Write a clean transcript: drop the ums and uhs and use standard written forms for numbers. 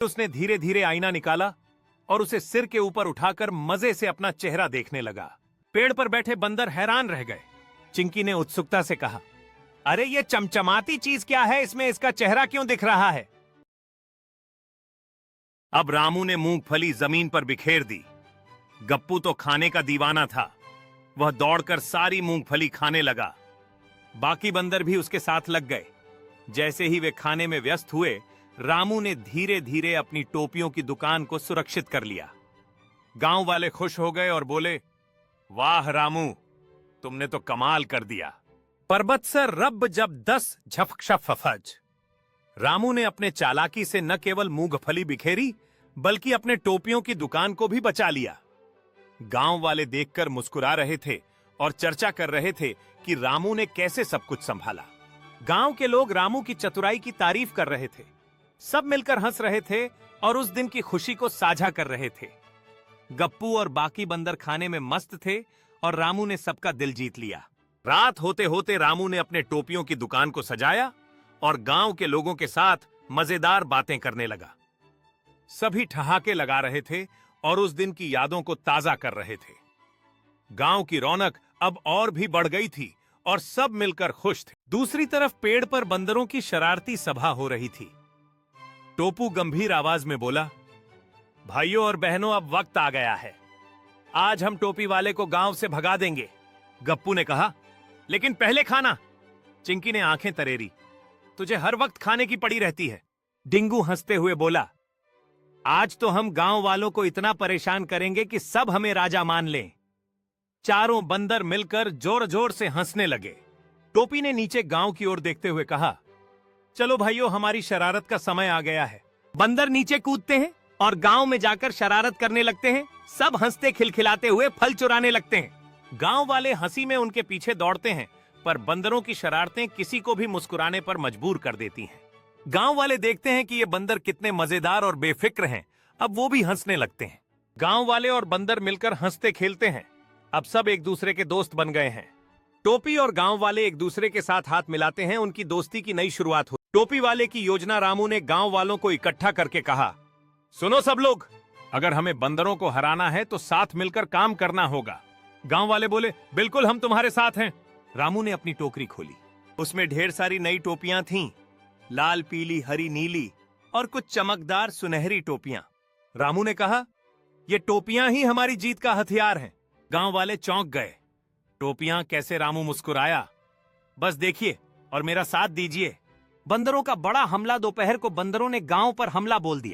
उसने धीरे धीरे आईना निकाला और उसे सिर के ऊपर उठाकर मजे से अपना चेहरा देखने लगा। पेड़ पर बैठे बंदर हैरान रह गए। चिंकी ने उत्सुकता से कहा, अरे ये चमचमाती चीज क्या है, इसमें इसका चेहरा क्यों दिख रहा है? अब रामू ने मूंगफली जमीन पर बिखेर दी। गप्पू तो खाने का दीवाना था। वह दौड़कर सारी मूंगफली खाने लगा। बाकी बंदर भी उसके साथ लग गए। जैसे ही वे खाने में व्यस्त हुए, रामू ने धीरे धीरे अपनी टोपियों की दुकान को सुरक्षित कर लिया। गांव वाले खुश हो गए और बोले, वाह रामू, तुमने तो कमाल कर दिया। पर्वत से रब जब 10 झपक्षफज। रामू ने अपने चालाकी से न केवल मूंगफली बिखेरी बल्कि अपने टोपियों की दुकान को भी बचा लिया। गांव वाले देखकर मुस्कुरा रहे थे और चर्चा कर रहे थे कि रामू ने कैसे सब कुछ संभाला। गांव के लोग रामू की चतुराई की तारीफ कर रहे थे। सब मिलकर हंस रहे थे और उस दिन की खुशी को साझा कर रहे थे। गप्पू और बाकी बंदर खाने में मस्त थे और रामू ने सबका दिल जीत लिया। रात होते होते रामू ने अपने टोपियों की दुकान को सजाया और गांव के लोगों के साथ मजेदार बातें करने लगा। सभी ठहाके लगा रहे थे और उस दिन की यादों को ताजा कर रहे थे। गांव की रौनक अब और भी बढ़ गई थी और सब मिलकर खुश थे। दूसरी तरफ पेड़ पर बंदरों की शरारती सभा हो रही थी। टोपू गंभीर आवाज में बोला, भाइयों और बहनों, अब वक्त आ गया है। आज हम टोपी वाले को गांव से भगा देंगे। गप्पू ने कहा, लेकिन पहले खाना। चिंकी ने आंखें तरेरी, तुझे हर वक्त खाने की पड़ी रहती है। डिंगू हंसते हुए बोला, आज तो हम गांव वालों को इतना परेशान करेंगे कि सब हमें राजा मान लें। चारों बंदर मिलकर जोर जोर से हंसने लगे। टोपी ने नीचे गांव की ओर देखते हुए कहा, चलो भाइयों, हमारी शरारत का समय आ गया है। बंदर नीचे कूदते हैं और गांव में जाकर शरारत करने लगते हैं। सब हंसते खिलखिलाते हुए फल चुराने लगते हैं। गांव वाले हंसी में उनके पीछे दौड़ते हैं, पर बंदरों की शरारतें किसी को भी मुस्कुराने पर मजबूर कर देती हैं। गांव वाले देखते हैं कि ये बंदर कितने मजेदार और बेफिक्र हैं। अब वो भी हंसने लगते हैं। गांव वाले और बंदर मिलकर हंसते खेलते हैं। अब सब एक दूसरे के दोस्त बन गए हैं। टोपी और गांव वाले एक दूसरे के साथ हाथ मिलाते हैं। उनकी दोस्ती की नई शुरुआत हुई। टोपी वाले की योजना रामू ने गांव वालों को इकट्ठा करके कहा, सुनो सब लोग, अगर हमें बंदरों को हराना है तो साथ मिलकर काम करना होगा। गांव वाले बोले, बिल्कुल, हम तुम्हारे साथ हैं। रामू ने अपनी टोकरी खोली। उसमें ढेर सारी नई टोपियां थीं, लाल, पीली, हरी, नीली और कुछ चमकदार सुनहरी टोपियां। रामू ने कहा, ये टोपियां ही हमारी जीत का हथियार हैं। गांव वाले चौंक गए। टोपियां कैसे? रामू मुस्कुराया, बस देखिए और मेरा साथ दीजिए। बंदरों का बड़ा हमला। दोपहर को बंदरों ने गांव पर हमला बोल दिया।